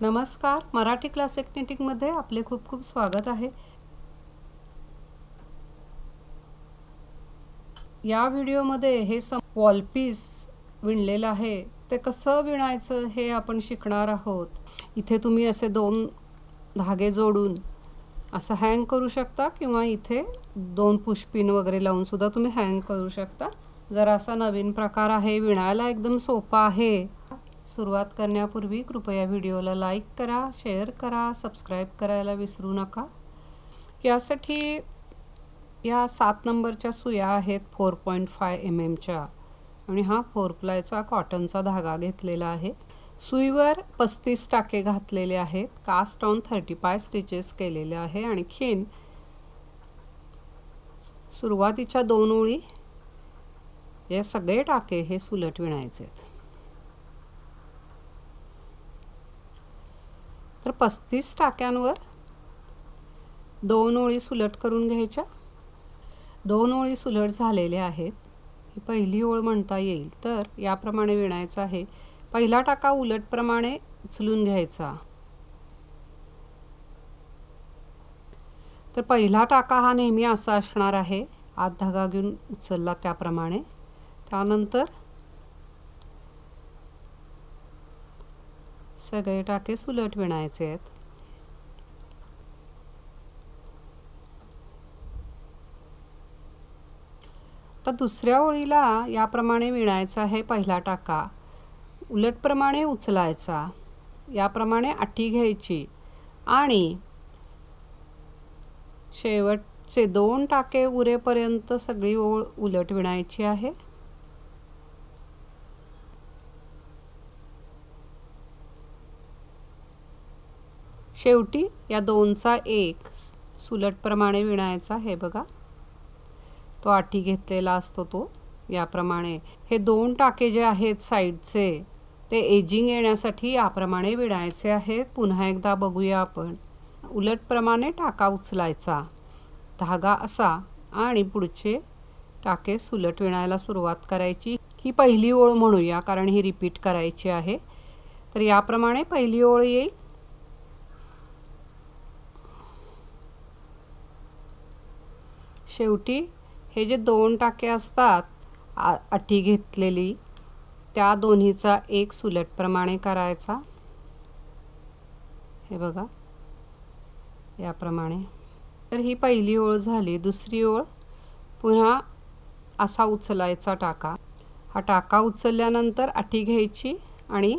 नमस्कार, मराठी क्लासिक निटिंगमध्ये आपले खूप खूप स्वागत आहे। या व्हिडिओमध्ये हे वॉल पीस विणलेलं आहे ते कसं विणायचं हे आपण शिकणार आहोत। इथे तुम्ही असे दोन धागे जोडून असं हँग करू शकता किंवा इथे दोन पुशपिन वगैरे लावून सुद्धा तुम्ही हँग करू शकता। जर असा नवीन प्रकार आहे, विणायला एकदम सोपा आहे। सुरुवात करण्यापूर्वी कृपया व्हिडिओला लाईक करा, शेअर करा, सबस्क्राइब करायला विसरू नका। यासाठी या 7 नंबरच्या सुया आहेत 4.5 mm च्या आणि हा 4 प्लायचा कॉटनचा धागा घेतलेला आहे। सुईवर 35 टाके घातलेले आहेत। कास्ट ऑन 35 स्टिचेस केलेले आहे। आणखीन सुरुवातीच्या 2 ओळी हे सगळे टाके हे सुलट विणायचे आहेत। तर 35 टाक्यांवर 2 ओळी सुलट करून घ्यायच्या। 2 ओळी सुलट झालेल्या आहेत। ही पहिली ओळ म्हणता येईल। तर याप्रमाणे विणायचं आहे। पहिला टाका उलटप्रमाणे उचलून घ्यायचा। तर पहिला टाका हा नेहमी असा असणार आहे, आत धागा घेऊन उचलला त्याप्रमाणे। त्यानंतर सगळे टाके सुलट विणायचे आहेत। तर दुसऱ्या ओळीला याप्रमाणे विणायचा आहे। पहिला टाका उलटप्रमाणे उचलायचा, याप्रमाणे आठी घ्यायची आणि शेवटचे 2 टाके उरेपर्यंत सगळी ओळ उलट विणायची आहे। शेवटी या 2चा 1 सुलटप्रमाणे विणायचा। हे बघा, तो आठी घेतलेला असतो तो याप्रमाणे। हे 2 टाके जे आहेत साइडचे ते एजिंग येण्यासाठी याप्रमाणे विणायचे आहेत। पुन्हा एकदा बघूया आपण। उलटप्रमाणे टाका उचलायचा, धागा असा आणि पुढचे टाके सुलट विणायला सुरुवात करायची। ही पहिली ओळ म्हणूया कारण ही रिपीट करायची आहे। तर याप्रमाणे पहिली ओळ येईल। शेवटी हे जे 2 टाके असतात आठी घेतलेली, त्या दोन्हीचा 1 सुलटप्रमाणे करायचा। हे बघा याप्रमाणे। तर ही पहिली ओळ झाली। दुसरी ओळ पुन्हा असा उचलायचा टाका। हा टाका उचलल्यानंतर आठी घ्यायची आणि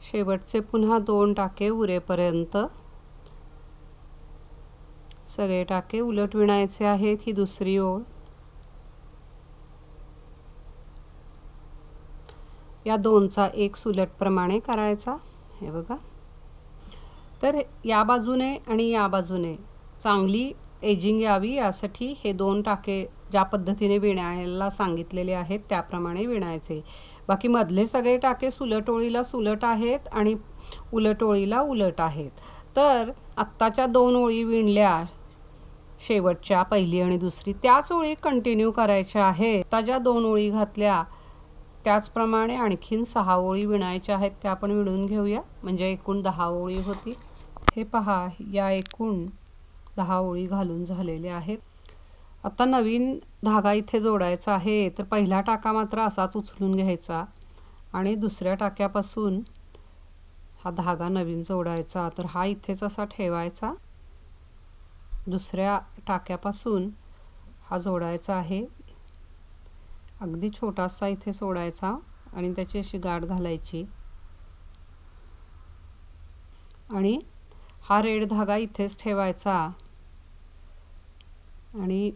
शेवटचे पुन्हा 2 टाके उरेपर्यंत सगळे टाके उलट विणायचे आहेत। ही दुसरी ओळ। या 2चा 1 सुलटप्रमाणे करायचा। हे बघा। तर या बाजूने आणि या बाजूने चांगली एजिंग यावी यासाठी हे 2 टाके ज्या पद्धतीने विणायला सांगितलेले आहेत त्याप्रमाणे विणायचे। बाकी मधले सगळे टाके सुलट ओळीला सुलट आहेत आणि उलट ओळीला उलट आहेत। तर आत्ताच्या 2 ओळी विणल्या शेवटच्या, पहिली आणि दुसरी, त्याच ओळी कंटिन्यू करायच्या आहेत। आता ज्या 2 ओळी घातल्या त्याचप्रमाणे आणखीन 6 ओळी विणायच्या आहेत। त्या आपण विणून घेऊया, म्हणजे एकूण 10 ओळी होतील। हे पहा, या एकूण 10 ओळी घालून झालेल्या आहेत। आता नवीन धागा इथे जोडायचा आहे। तर पहिला टाका मात्र असाच उचलून घ्यायचा आणि दुसऱ्या टाक्यापासून हा धागा नवीन जोडायचा। तर हा इथेच असा ठेवायचा। दुसऱ्या टाक्यापासून हा जोडायचा आहे। अगदी छोटासा इथे सोडायचा आणि त्याची अशी गाठ घालायची आणि हा रेड धागा इथेच ठेवायचा आणि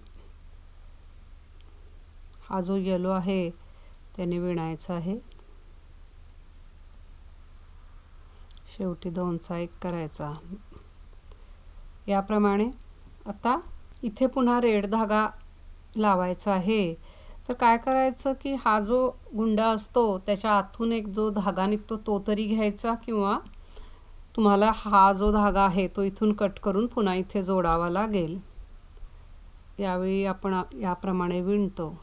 हा जो येलो आहे त्याने विणायचा आहे। शेवटी 2चा 1 करायचा याप्रमाणे। आता इथे पुन्हा रेड धागा लावायचा आहे। तर काय करायचं की हा जो गुंडा असतो त्याच्या आतून एक जो धागा निघतो तो तरी घ्यायचा, किंवा तुम्हाला हा जो धागा आहे तो इथून कट करून पुन्हा इथे जोडावा लागेल। यावेळी आपण याप्रमाणे विणतो।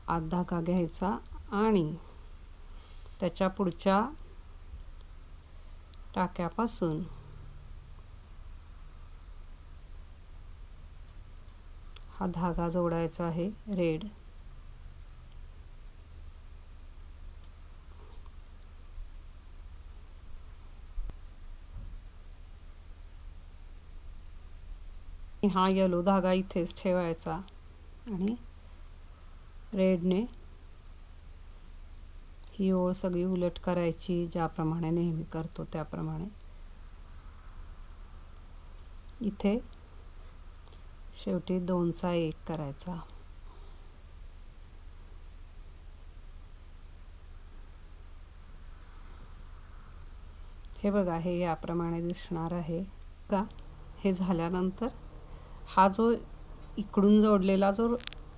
आत धागा घ्यायचा आणि त्याच्या पुढच्या टाक्यापासून हा धागा जोडायचा आहे रेड. हा येलो धागा इथेच ठेवायचा आणि रेडने ही ओळ सगळी उलट करायची, ज्याप्रमाणे नेहमी करतो त्याप्रमाणे. इथे शेवटी 2चा 1 करायचा. हे बघा, हे याप्रमाणे दिसणार आहे का. हे झाल्यानंतर हा जो इकडून जोडलेला जो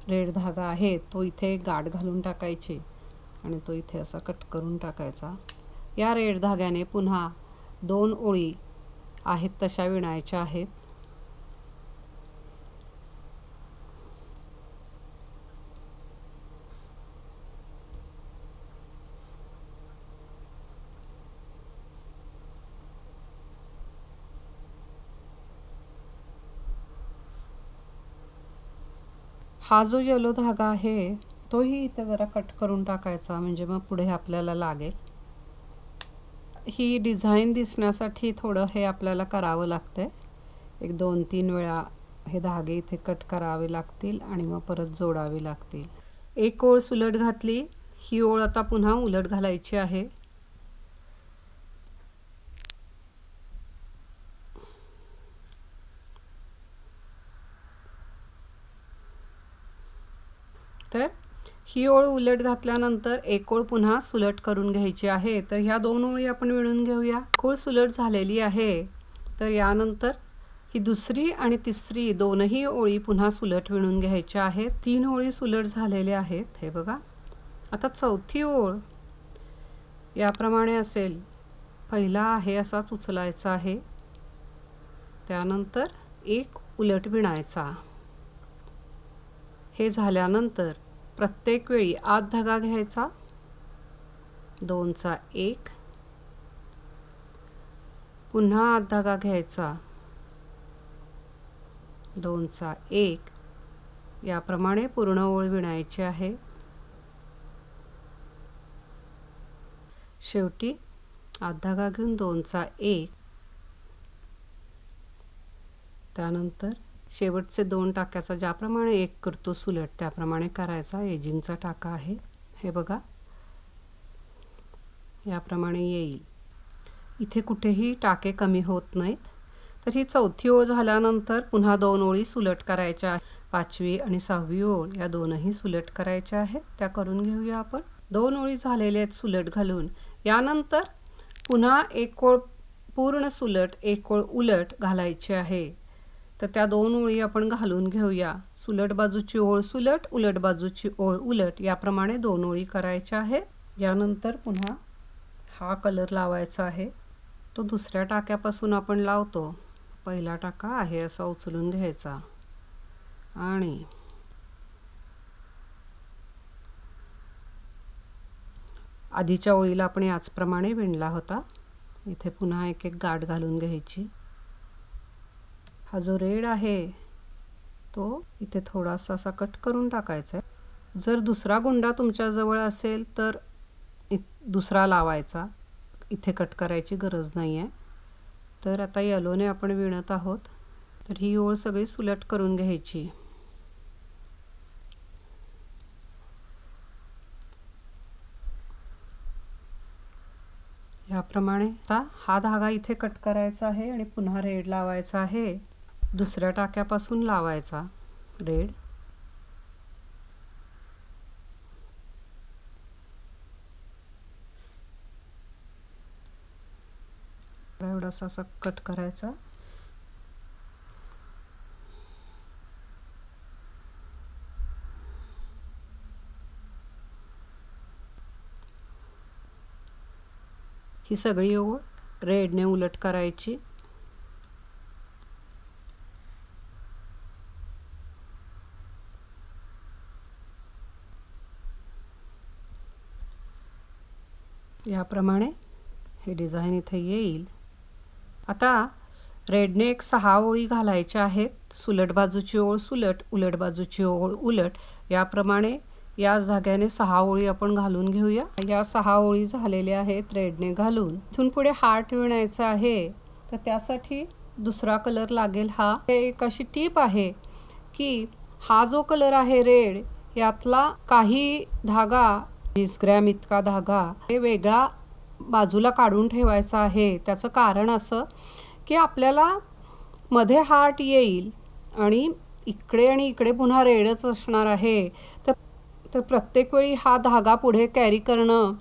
रेड धागा आहे तो इथे गाठ घालून टाकायची आणि तो इथे असा कट करून टाकायचा. या रेड धाग्याने पुन्हा 2 ओळी आहेत तशा विणायच्या आहेत. हा जो येलो धागा आहे तोही इथे जरा कट करून टाकायचा, म्हणजे मग पुढे आपल्याला लागेल. ही डिझाईन दिसण्यासाठी थोडं हे आपल्याला करावं लागतंय. 1-2-3 वेळा हे धागे इथे कट करावे लागतील आणि मग परत जोडावे लागतील. एक ओळ सुलट घातली, ही ओळ आता पुन्हा उलट घालायची आहे. तर ही ओळ उलट घातल्यानंतर एक ओळ पुन्हा सुलट करून घ्यायची आहे. तर ह्या 2 ओळी आपण विणून घेऊया. ओळ सुलट झालेली आहे, तर यानंतर ही दुसरी आणि तिसरी दोनही ओळी पुन्हा सुलट विणून घ्यायच्या आहेत. 3 ओळी सुलट झालेल्या आहेत, हे बघा. आता चौथी ओळ याप्रमाणे असेल. पहिला आहे असाच उचलायचा आहे, त्यानंतर एक उलट विणायचा. हे झाल्यानंतर प्रत्येक वेळी आत धागा घ्यायचा, 2चा 1, पुन्हा आत धागा घ्यायचा, 2चा 1. याप्रमाणे पूर्ण ओळ विणायची आहे. शेवटी आत धागा घेऊन 2चा 1, त्यानंतर शेवटचे 2 टाक्याचा ज्याप्रमाणे 1 करतो सुलट त्याप्रमाणे करायचा. एजिंगचा टाका आहे, हे बघा, याप्रमाणे येईल. इथे कुठेही टाके कमी होत नाहीत. तर ही चौथी ओळ झाल्यानंतर पुन्हा 2 ओळी सुलट करायच्या. 5वी आणि 6वी ओळ या दोनही सुलट करायच्या आहेत, त्या करून घेऊया आपण. 2 ओळी झालेल्या आहेत सुलट घालून. यानंतर पुन्हा एक ओळ पूर्ण सुलट, एक ओळ उलट घालायची आहे. तर त्या 2 ओळी आपण घालून घेऊया. सुलट बाजूची ओळ सुलट, उलट बाजूची ओळ उलट, याप्रमाणे 2 ओळी करायच्या आहेत. यानंतर पुन्हा हा कलर लावायचा आहे, तो दुसऱ्या टाक्यापासून आपण लावतो. पहिला टाका आहे असा उचलून घ्यायचा आणि आधीच्या ओळीला आपण याचप्रमाणे विणला होता. इथे पुन्हा एक एक गाठ घालून घ्यायची. हा जो रेड आहे तो इथे थोडासा असा कट करून टाकायचा आहे. जर दुसरा गुंडा तुमच्याजवळ असेल तर दुसरा लावायचा, इथे कट करायची गरज नाही आहे. तर आता येलोने आपण विणत आहोत, तर ही ओळ सगळी सुलट करून घ्यायची. याप्रमाणे आता हा धागा इथे कट करायचा आहे आणि पुन्हा रेड लावायचा आहे. दुसऱ्या टाक्यापासून लावायचा रेड. एवढासा असा कट करायचा. ही सगळी ओळ रेडने उलट करायची. याप्रमाणे हे डिझाईन इथे येईल। आता रेडने एक 6 ओळी घालायच्या आहेत। सुलट बाजूची ओळ सुलट, उलट बाजूची ओळ उलट, याप्रमाणे याच धाग्याने 6 ओळी आपण घालून घेऊया। या 6 ओळी झालेल्या आहेत रेडने घालून। इथून पुढे हार्ट विणायचा आहे, तर त्यासाठी दुसरा कलर लागेल। हा एक अशी टीप आहे की हा जो कलर आहे रेड, यातला काही धागा 20 ग्रॅम इतका धागा हे वेगळा बाजूला काढून ठेवायचा आहे। त्याचं कारण असं की आपल्याला मध्ये हार्ट येईल आणि इकडे पुन्हा रेडच असणार आहे, तर प्रत्येक वेळी हा धागा पुढे कॅरी करणं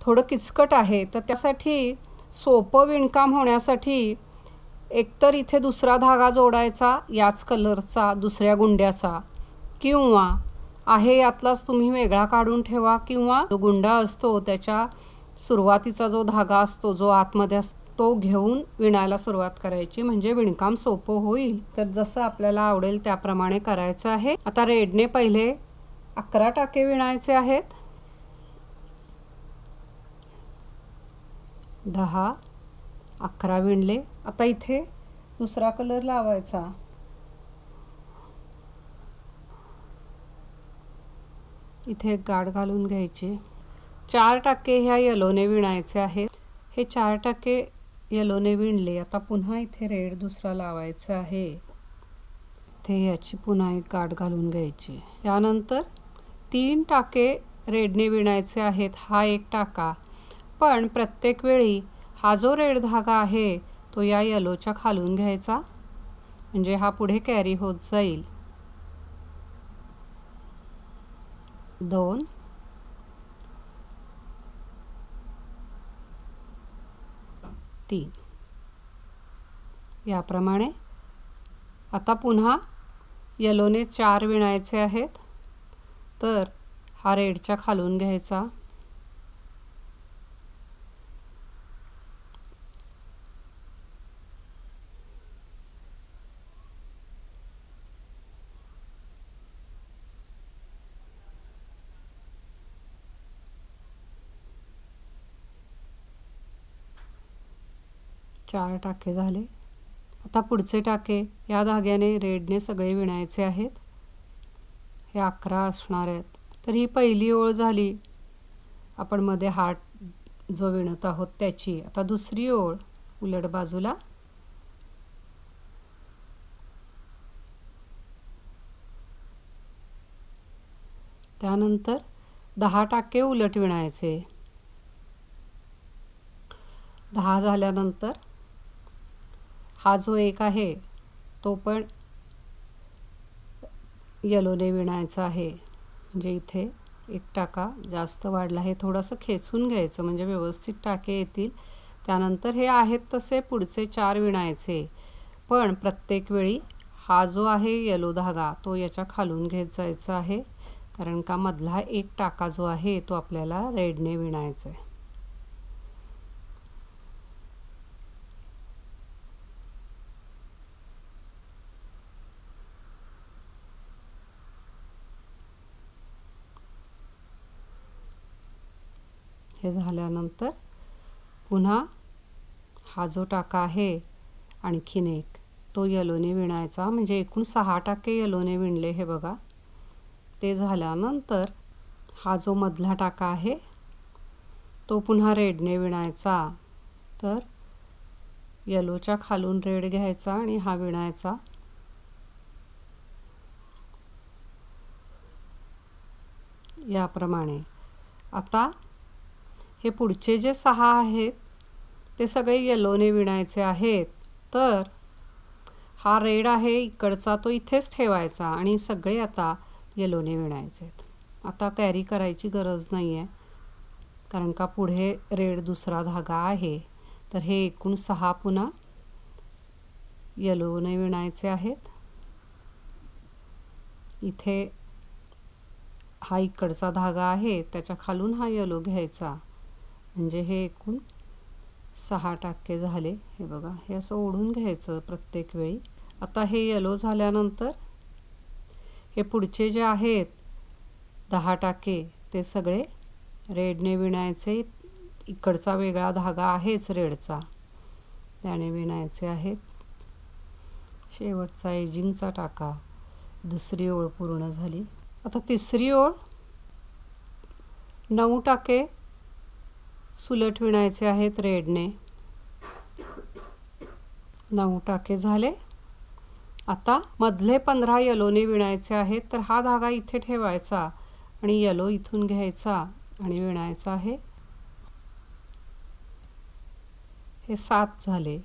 थोडं किचकट आहे। तर त्यासाठी सोपं विणकाम होण्यासाठी एकतर इथे दुसरा धागा जोडायचा याच कलरचा दुसऱ्या गुंड्याचा, किंवा आहे यातलाच तुम्ही वेगळा काढून ठेवा, किंवा जो गुंडा असतो त्याच्या सुरुवातीचा जो धागा असतो जो आतमध्ये असतो तो घेऊन विणायला सुरुवात करायची, म्हणजे विणकाम सोपं होईल। तर जसं आपल्याला आवडेल त्याप्रमाणे करायचं आहे। आता रेडने पहिले 11 टाके विणायचे आहेत। 10 11 विणले। आता इथे दुसरा कलर लावायचा। इथे एक गाठ घालून घ्यायची। 4 टाके ह्या येलोने विणायचे आहेत। हे 4 टाके येलोने विणले। आता पुन्हा इथे रेड दुसरा लावायचा आहे। इथे याची पुन्हा एक गाठ घालून घ्यायची। यानंतर 3 टाके रेडने विणायचे आहेत। हा एक टाका, पण प्रत्येक वेळी हा जो रेड धागा आहे तो या येलोच्या खालून घ्यायचा, म्हणजे हा पुढे कॅरी होत जाईल। 2 3 याप्रमाणे। आता पुन्हा येलोने 4 विणायचे आहेत, तर हा रेडच्या खालून घ्यायचा। चार टाके झाले। आता पुढचे टाके या धाग्याने रेडने सगळे विणायचे आहेत। हे 11 असणार आहेत। तर ही पहिली ओळ झाली आपण मध्ये हार्ट जो विणत आहोत त्याची। आता दुसरी ओळ उलट बाजूला, त्यानंतर 10 टाके उलट विणायचे। 10 झाल्यानंतर हा जो एक आहे तो पण येलोने विणायचा आहे, म्हणजे इथे एक टाका जास्त वाढला, हे थोडंसं खेचून घ्यायचं म्हणजे व्यवस्थित टाके येतील। त्यानंतर हे आहेत तसे पुढचे 4 विणायचे, पण प्रत्येक वेळी हा जो आहे येलो धागा तो याच्या खालून घेत जायचा आहे, कारण का मधला एक टाका जो आहे तो आपल्याला रेडने विणायचा आहे। हे झाल्यानंतर पुन्हा हा जो टाका आहे आणखीन एक तो येलोने विणायचा, म्हणजे एकूण 6 टाके येलोने विणले हे बघा। ते झाल्यानंतर हा जो मधला टाका आहे तो पुन्हा रेडने विणायचा, तर येलोच्या खालून रेड घ्यायचा आणि हा विणायचा। याप्रमाणे आता हे पुढचे जे 6 आहेत ते सगळे येलोने विणायचे आहेत, तर हा रेड आहे इकडचा तो इथेच ठेवायचा आणि सगळे आता येलोने विणायचे आहेत। आता कॅरी करायची गरज नाही आहे, कारण का पुढे रेड दुसरा धागा आहे। तर हे एकूण 6 पुन्हा येलोने विणायचे आहेत। इथे हा इकडचा धागा आहे त्याच्या खालून हा येलो घ्यायचा, म्हणजे हे एकूण 6 टाके झाले। हे बघा, हे असं ओढून घ्यायचं प्रत्येक वेळी। आता हे येलो झाल्यानंतर हे पुढचे जे आहेत 10 टाके ते सगळे रेडने विणायचे इकडचा वेगळा धागा आहेच रेडचा, त्याने विणायचे आहेत. शेवटचा एजिंगचा टाका. दुसरी ओळ पूर्ण झाली. आता तिसरी ओळ 9 टाके सुलट विणायचे आहेत रेडने. 9 टाके झाले. आता मधले 15 येलोने विणायचे आहेत. तर हा धागा इथे ठेवायचा आणि येलो इथून घ्यायचा आणि विणायचा आहे. हे 7 झाले.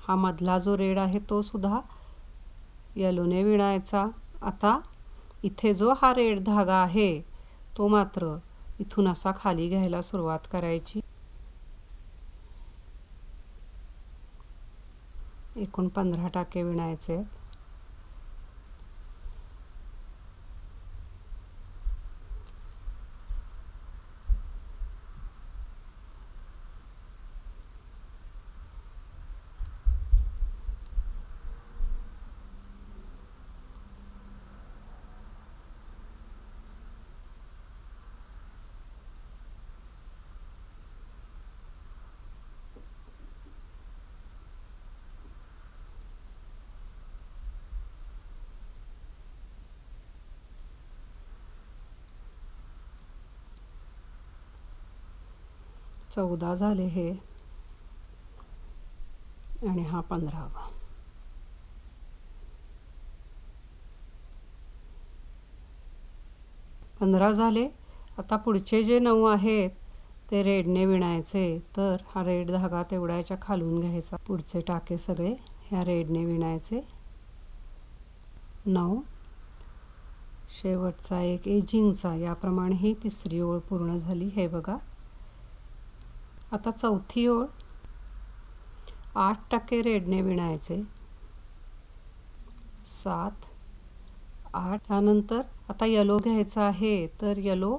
हा मधला जो रेड आहे तो सुद्धा येलोने विणायचा. आता इथे जो हा रेड धागा आहे तो मात्र इथून असा खाली घ्यायला सुरुवात करायची. एकूण 15 टाके विणायचे आहेत. चौदा झाले हे आणि हा 15वा. झाले. आता पुढचे जे 9 आहेत ते रेडने विणायचे. तर हा रेड धागा तेवढ्याच्या खालून घ्यायचा. पुढचे टाके सगळे ह्या रेडने विणायचे. 9 शेवटचा एक एजिंगचा. याप्रमाणे ही तिसरी ओळ पूर्ण झाली. हे बघा. आता चौथी ओळ 8 टाके रेडने विणायचे. 7 8. त्यानंतर आता येलो घ्यायचा आहे. तर येलो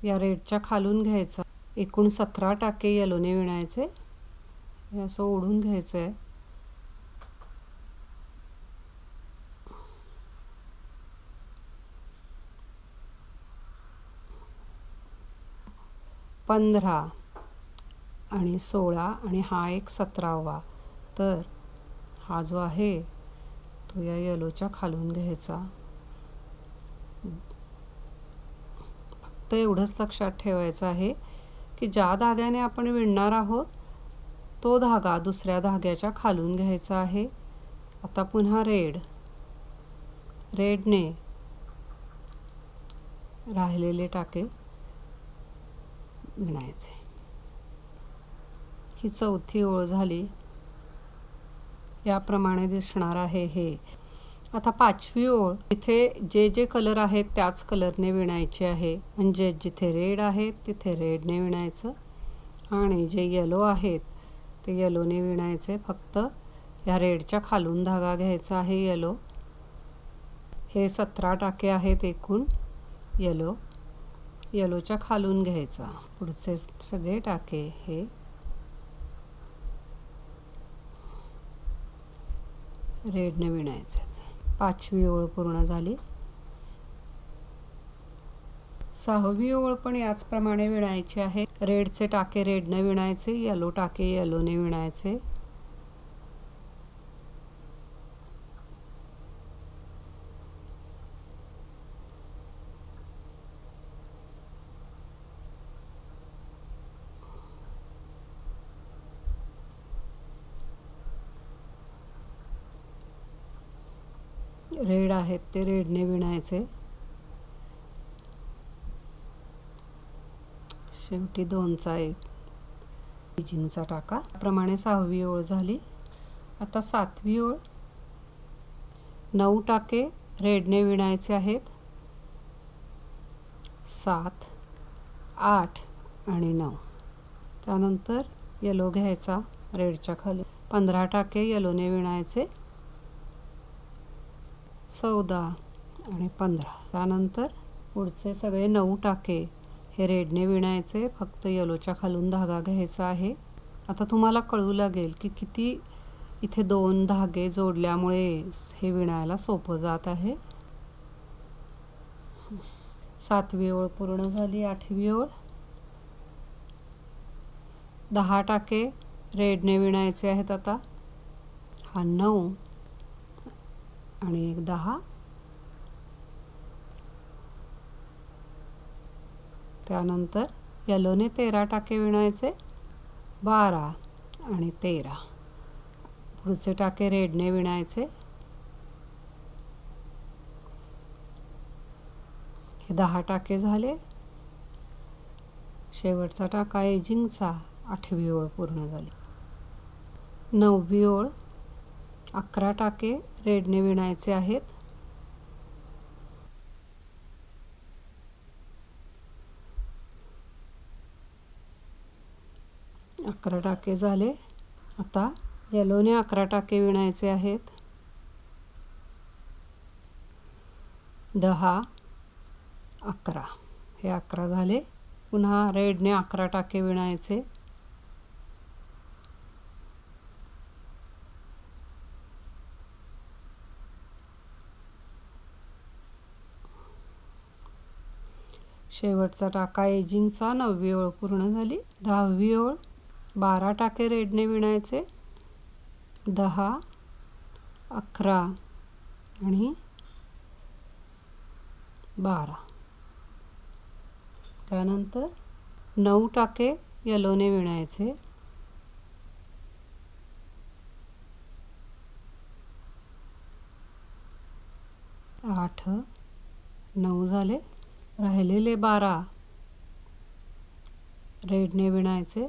या रेडच्या खालून घ्यायचा. एकूण 17 टाके येलोने विणायचे. हे असं ओढून घ्यायचं आहे. पंधरा आणि 16 आणि हा एक 17वा. तर हा जो आहे तो या येलोच्या खालून घ्यायचा. फक्त एवढंच लक्षात ठेवायचं आहे की ज्या धाग्याने आपण विणणार आहोत तो धागा दुसऱ्या धाग्याच्या खालून घ्यायचा आहे. आता पुन्हा रेडने राहिलेले टाके विणायचे. ही चौथी ओळ झाली. याप्रमाणे दिसणार आहे हे. आता 5वी ओळ इथे जे जे कलर आहेत त्याच कलरने विणायचे आहे. म्हणजे जिथे रेड आहेत तिथे रेडने विणायचं आणि जे येलो आहेत ते येलोने विणायचे. फक्त या रेडच्या खालून धागा घ्यायचा आहे येलो. हे 17 टाके आहेत एकूण. येलोच्या खालून घ्यायचा. पुढचे सगळे टाके हे रेडने विणायचे. 5वी ओळ पूर्ण झाली. 6वी ओळ पण याचप्रमाणे विणायची आहे. रेडचे टाके रेडने विणायचे. येलो टाके येलोने विणायचे. रेड आहेत ते रेडने विणायचे. शेवटी 2चा एक एजिंगचा टाका. प्रमाणे 6वी ओळ झाली. आता 7वी ओळ 9 टाके रेडने विणायचे आहेत. 7 8 आणि 9. त्यानंतर येलो घ्यायचा रेडच्या खाली. 15 टाके येलोने विणायचे. 14 आणि 15. त्यानंतर पुढचे सगळे 9 टाके हे रेडने विणायचे. फक्त येलोच्या खालून धागा घ्यायचा आहे. आता तुम्हाला कळू लागेल की किती इथे 2 धागे जोडल्यामुळे हे विणायला सोपं जात आहे. 7वी ओळ पूर्ण झाली. 8वी ओळ 10 टाके रेडने विणायचे आहेत. आता हा 9 आणि एक 10, त्यानंतर येलोने 13 टाके विणायचे, 12 आणि 13. पुढचे टाके रेडने विणायचे. हे 10 टाके झाले. शेवटचा टाका एजिंगचा, 8वी ओळ पूर्ण झाली. 9वी ओळ 11 टाके रेडने विणायचे आहेत. 11 टाके झाले. आता येलोने 11 टाके विणायचे आहेत. 10, 11, हे 11 झाले. पुन्हा रेडने 11 टाके विणायचे. 'शेवटचा टाका एजिंगचा, 9वी ओळ पूर्ण झाली. 10वी ओळ 12 टाके रेडने विणायचे. 10, 11 आणि 12. त्यानंतर 9 टाके येलोने विणायचे. 8, 9 झाले. राहिलेले 12 रेडने विणायचे.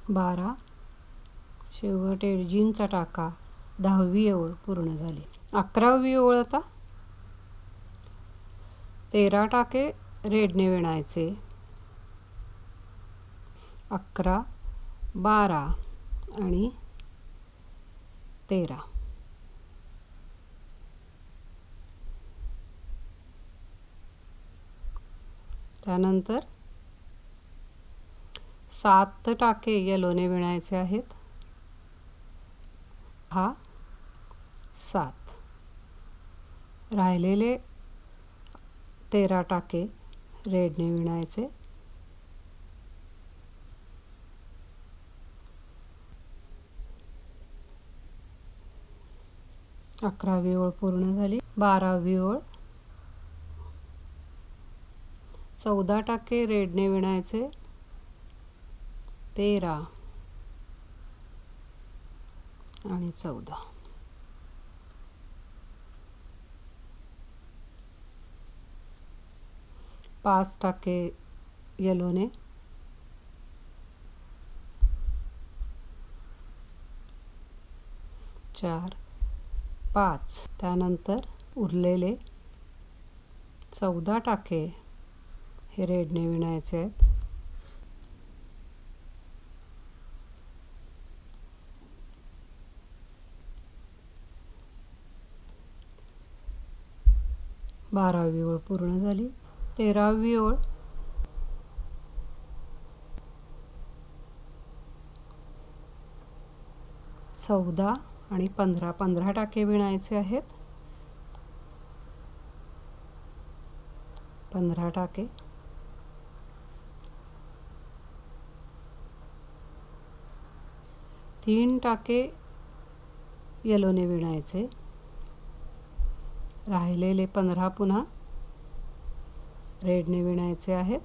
12, शेवट एजिंगचा टाका, 10वी ओळ पूर्ण झाली. 11वी ओळ आता 13 टाके रेडने विणायचे. 11, 12 आणि 13. त्यानंतर 7 टाके येलोने विणायचे आहेत. हा 7. राहिलेले 13 टाके रेडने विणायचे. 11वी ओळ पूर्ण झाली. 12वी ओळ 14 टाके रेडने विणायचे. 13 आणि 14. 5 टाके येलोने. 4, 5. त्यानंतर उरलेले 14 टाके हे रेडने विणायचे आहेत. 12वी ओळ पूर्ण झाली. 13वी ओळ 14 आणि 15, 15 टाके विणायचे आहेत. 15 टाके. 3 टाके येलोने विणायचे. राहिलेले 15 पुन्हा रेडने विणायचे आहेत.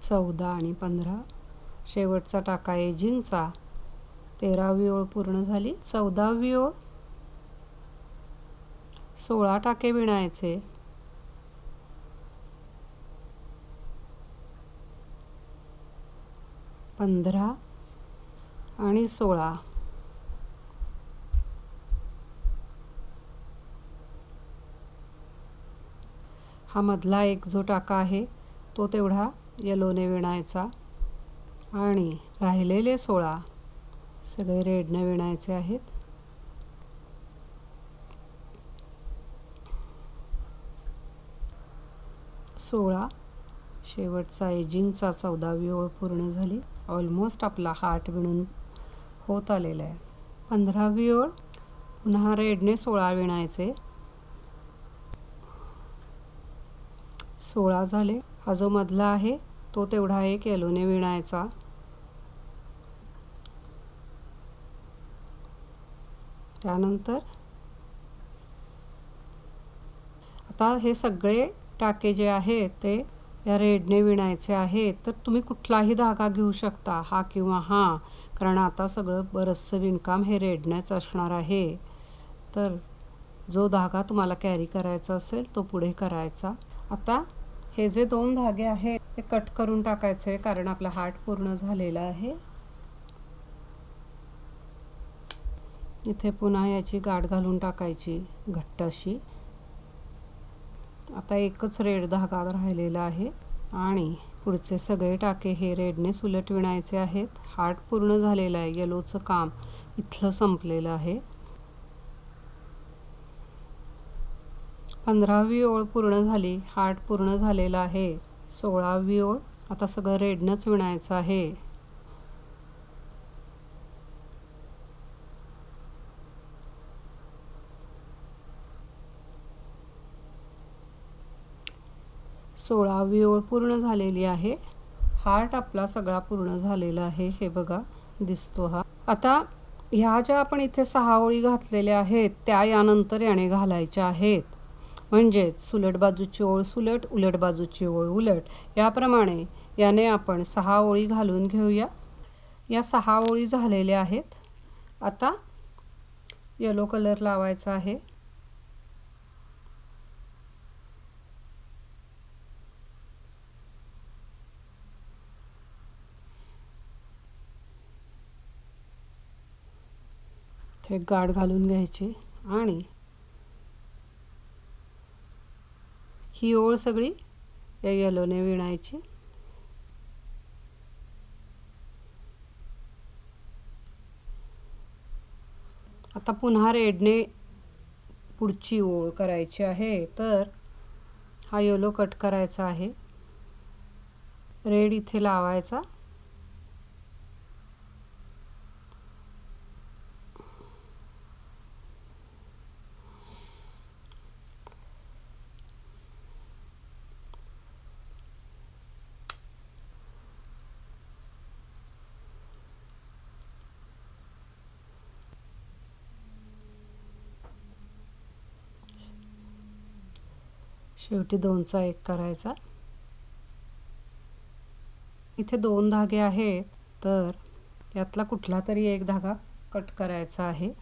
14 आणि 15. शेवटचा टाका एजिंगचा, 13वी ओळ पूर्ण झाली. 14वी ओळ 16 टाके विणायचे. 15 आणि 16. हा मधला एक जो टाका आहे तो तेवढा येलोने विणायचा आणि राहिलेले 16 सगळे रेडने विणायचे आहेत. 16. शेवटचा एजिंगचा 14वी ओळ पूर्ण झाली. ऑलमोस्ट आपला हार्ट विणून होत आलेला आहे. 15वी ओळ पुन्हा रेडने 16 विणायचे. 16 झाले. हा जो मधला आहे तो तेवढा एक येलोने विणायचा. त्यानंतर आता हे सगळे टाके जे आहेत ते या रेडने विणायचे आहेत. तर तुम्ही कुठलाही धागा घेऊ शकता, हा किंवा हा, कारण आता सगळं बरंचसं विणकाम हे रेडनेच असणार आहे. तर जो धागा तुम्हाला कॅरी करायचा असेल तो पुढे करायचा. आता हे जे 2 धागे आहेत ते कट करून टाकायचे, कारण आपला हार्ट पूर्ण झालेला आहे. इथे पुन्हा याची गाठ घालून टाकायची घट्ट अशी. आता एकच रेड धागा राहिलेला आहे आणि पुढचे सगळे टाके हे रेडने उलट विणायचे आहेत. हार्ट पूर्ण झालेला आहे. येलोचं काम इथलं संपलेलं आहे. 15वी ओळ पूर्ण झाली. हार्ट पूर्ण झालेला आहे. 16वी ओळ आता सगळं रेडनंच विणायचं आहे. सोळावी ओळ पूर्ण झालेली आहे. हार्ट आपला सगळा पूर्ण झालेला आहे. हे बघा दिसतो हा. आता ह्या ज्या आपण इथे 6 ओळी घातलेल्या आहेत त्या यानंतर याने घालायच्या आहेत. म्हणजेच सुलट बाजूची ओळ सुलट, उलट बाजूची ओळ उलट, याप्रमाणे याने आपण 6 ओळी घालून घेऊया. या 6 ओळी झालेल्या आहेत. आता येलो कलर लावायचा आहे. ते गाठ घालून घ्यायची आणि ही ओळ सगळी या येलोने विणायची. आता पुन्हा रेडने पुढची ओळ करायची आहे. तर हा येलो कट करायचा आहे. रेड इथे लावायचा. शेवटी 2चा 1 करायचा. इथे 2 धागे आहेत तर यातला कुठला तरी एक धागा कट करायचा आहे.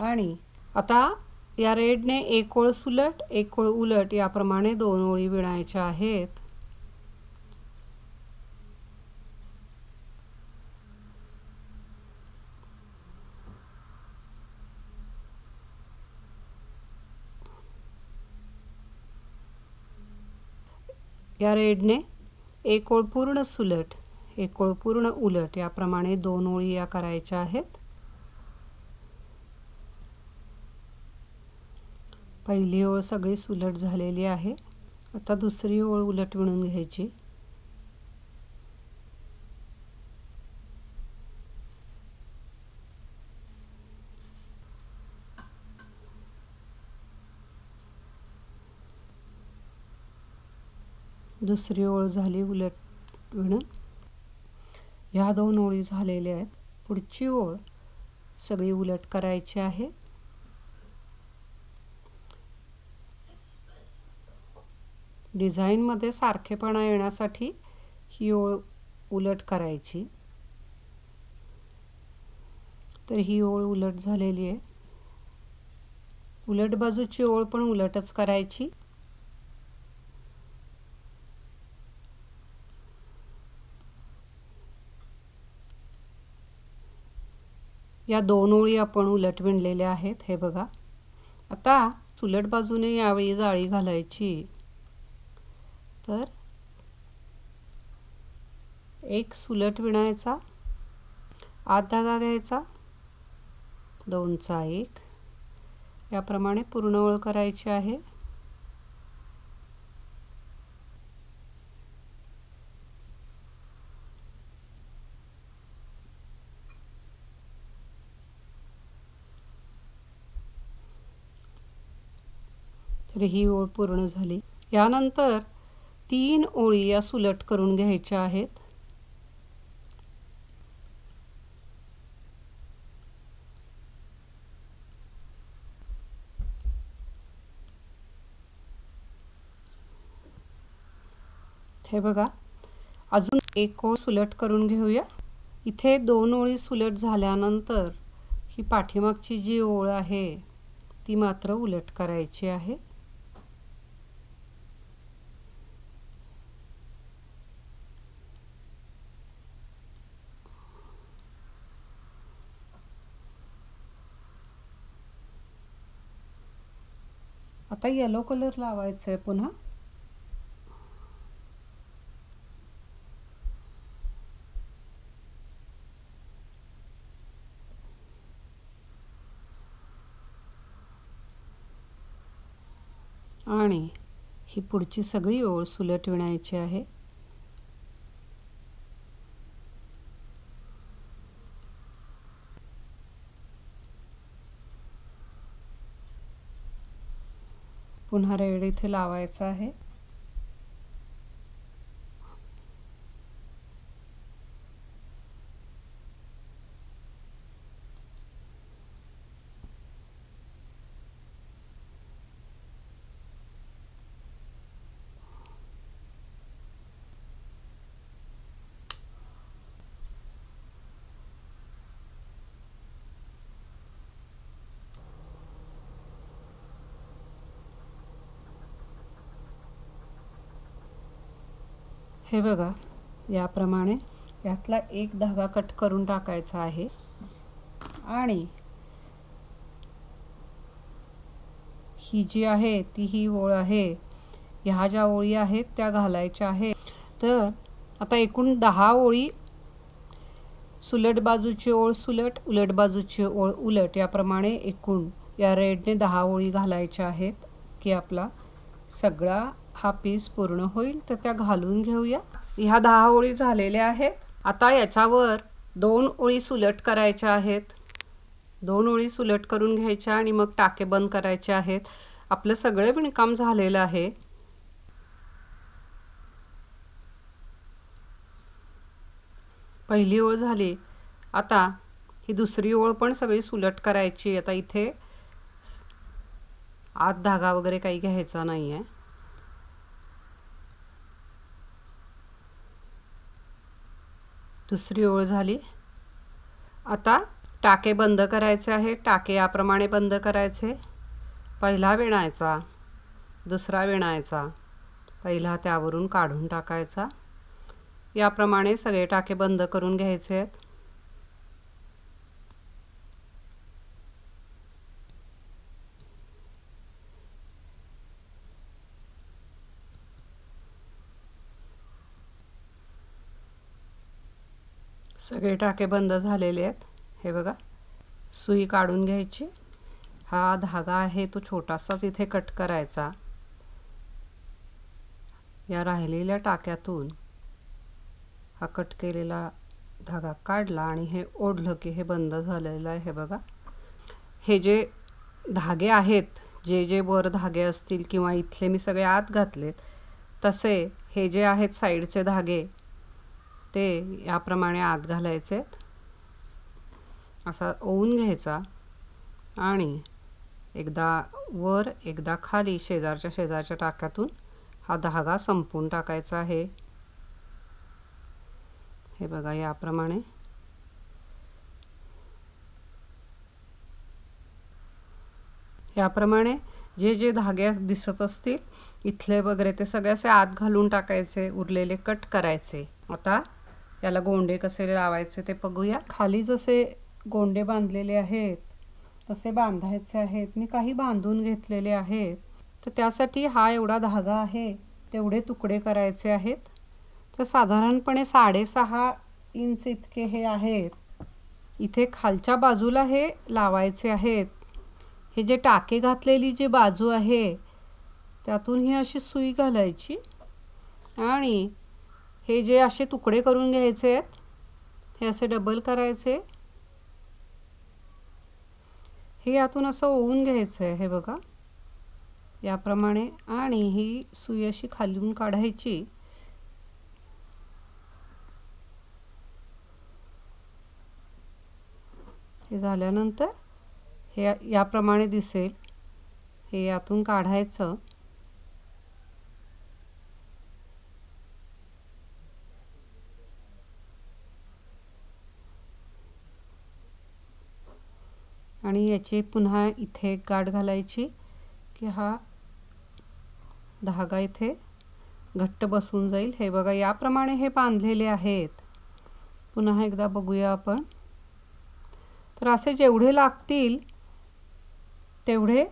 आणि आता या रेडने 1 ओळ सुलट 1 ओळ उलट याप्रमाणे 2 ओळी विणायच्या आहेत. या रेडने 1 ओळ पूर्ण सुलट 1 ओळ पूर्ण उलट याप्रमाणे 2 ओळी या करायच्या आहेत. पहिली ओळ सगळी सुलट झालेली आहे. आता दुसरी ओळ उलट विणून घ्यायची. दुसरी ओळ झाली उलट विणून. ह्या 2 ओळी झालेल्या आहेत. पुढची ओळ सगळी उलट करायची आहे. डिझाईनमध्ये सारखेपणा येण्यासाठी ही ओळ उलट करायची. तर ही ओळ उलट झालेली आहे. उलट बाजूची ओळ पण उलटच करायची. या 2 ओळी आपण उलट विणलेल्या आहेत. हे बघा. आता उलट बाजूने यावेळी जाळी घालायची. तर एक सुलट विणायचा, आत धागा घ्यायचा, 2चा 1 याप्रमाणे पूर्ण ओळ करायची आहे. तर ही ओळ पूर्ण झाली. यानंतर 3 ओळी या सुलट करून घ्यायच्या आहेत. हे बघा, अजून एक ओळ सुलट करून घेऊया. इथे 2 ओळी सुलट झाल्यानंतर ही पाठीमागची जी ओळ आहे ती मात्र उलट करायची आहे. आता येलो कलर लावायचा आहे पुन्हा. आणि ही पुढची सगळी ओळ सुलट विणायची आहे. पुन्हा रेड इथे लावायचा आहे. हे बघा, याप्रमाणे यातला एक धागा कट करून टाकायचा आहे आणि ही जी आहे ती ही ओळ आहे. ह्या ज्या ओळी आहेत त्या घालायच्या आहेत. तर आता एकूण 10 ओळी सुलट बाजूची ओळ सुलट, उलट बाजूची ओळ उलट, याप्रमाणे एकूण या रेडने 10 ओळी घालायच्या आहेत की आपला सगळा हा पीस पूर्ण होईल. तर त्या घालून घेऊया. ह्या 10 ओळी झालेल्या आहेत. आता याच्यावर 2 ओळी सुलट करायच्या आहेत. 2 ओळी सुलट करून घ्यायच्या आणि मग टाके बंद करायचे आहेत. आपलं सगळं विणकाम झालेलं आहे. पहिली ओळ झाली. आता ही दुसरी ओळ पण सगळी सुलट करायची. आता इथे आत धागा वगैरे काही घ्यायचा नाही आहे. दुसरी ओळ झाली. आता टाके बंद करायचे आहे. टाके याप्रमाणे बंद करायचे. पहिला विणायचा, दुसरा विणायचा, पहिला त्यावरून काढून टाकायचा. याप्रमाणे सगळे टाके बंद करून घ्यायचे आहेत. सगळे टाके बंद झालेले आहेत. हे बघा, सुई काढून घ्यायची. हा धागा आहे तो छोटासाच इथे कट करायचा. या राहिलेल्या टाक्यातून हा कट केलेला धागा काढला आणि हे ओढलं की हे बंद झालेलं आहे. हे बघा, हे जे धागे आहेत, जे जे वर धागे असतील किंवा इथले मी सगळे आत घातलेत, तसे हे जे आहेत साईडचे धागे ते याप्रमाणे आत घालायचे. असा ओवून घ्यायचा आणि एकदा वर एकदा खाली शेजारच्या शेजारच्या टाक्यातून हा धागा संपवून टाकायचा आहे. हे बघा, याप्रमाणे. याप्रमाणे जे जे धागे दिसत असतील इथले वगैरे ते सगळे असे आत घालून टाकायचे, उरलेले कट करायचे. आता याला गोंडे कसे लावायचे ते बघूया. खाली जसे गोंडे बांधलेले आहेत तसे बांधायचे आहेत. मी काही बांधून घेतलेले आहेत. तर त्यासाठी हा एवढा धागा आहे तेवढे तुकडे करायचे आहेत. तर साधारणपणे 6.5 इंच इतके हे आहेत. इथे खालच्या बाजूला हे लावायचे आहेत. हे जे टाके घातलेली जी बाजू आहे त्यातून ही अशी सुई घालायची आणि हे जे असे तुकडे करून घ्यायचे आहेत हे असे डबल करायचे. हे यातून असं ओवून घ्यायचं आहे. हे बघा, याप्रमाणे आणि ही सुई अशी खालून काढायची. हे झाल्यानंतर हे याप्रमाणे दिसेल. हे यातून काढायचं. आणि याची पुन्हा इथे एक गाठ घालायची की हा धागा इथे घट्ट बसून जाईल. हे बघा याप्रमाणे हे बांधलेले आहेत. पुन्हा एकदा बघूया आपण. तर असे जेवढे लागतील तेवढे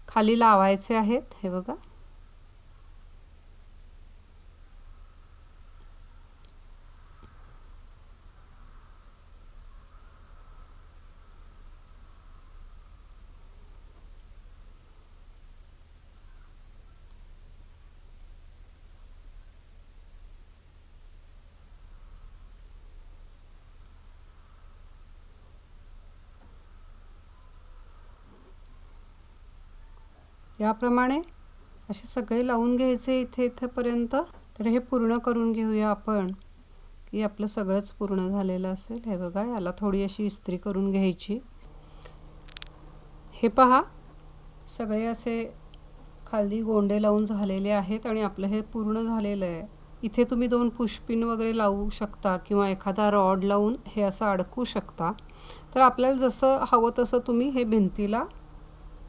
खाली लावायचे आहेत. हे बघा. याप्रमाणे असे सगळे लावून घ्यायचे इथेपर्यंत. तर हे पूर्ण करून घेऊया आपण की आपलं सगळंच पूर्ण झालेलं असेल. हे बघा याला थोडी अशी इस्त्री करून घ्यायची. हे पहा सगळे असे खाली गोंडे लावून झालेले आहेत आणि आपलं हे पूर्ण झालेलं आहे. इथे तुम्ही 2 पुशपिन वगैरे लावू शकता किंवा एखादा रॉड लावून हे असं अडकवू शकता. तर आपल्याला जसं हवं तसं तुम्ही हे भिंतीला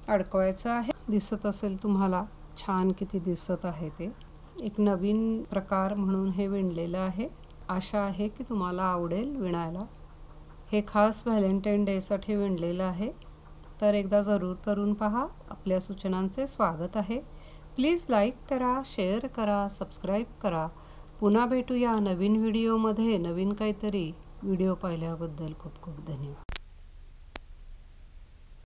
अडकवायचं आहे. दिसत असेल तुम्हाला छान किती दिसत आहे ते. एक नवीन प्रकार म्हणून हे विणलेलं आहे. आशा आहे की तुम्हाला आवडेल विणायला. हे खास व्हॅलेंटाईन डेसाठी विणलेलं आहे. तर एकदा जरूर करून पहा. आपल्या सूचनांचे स्वागत आहे. प्लीज लाईक करा, शेअर करा, सबस्क्राईब करा. पुन्हा भेटूया नवीन व्हिडिओमध्ये. नवीन काहीतरी. व्हिडिओ पाहिल्याबद्दल खूप खूप धन्यवाद.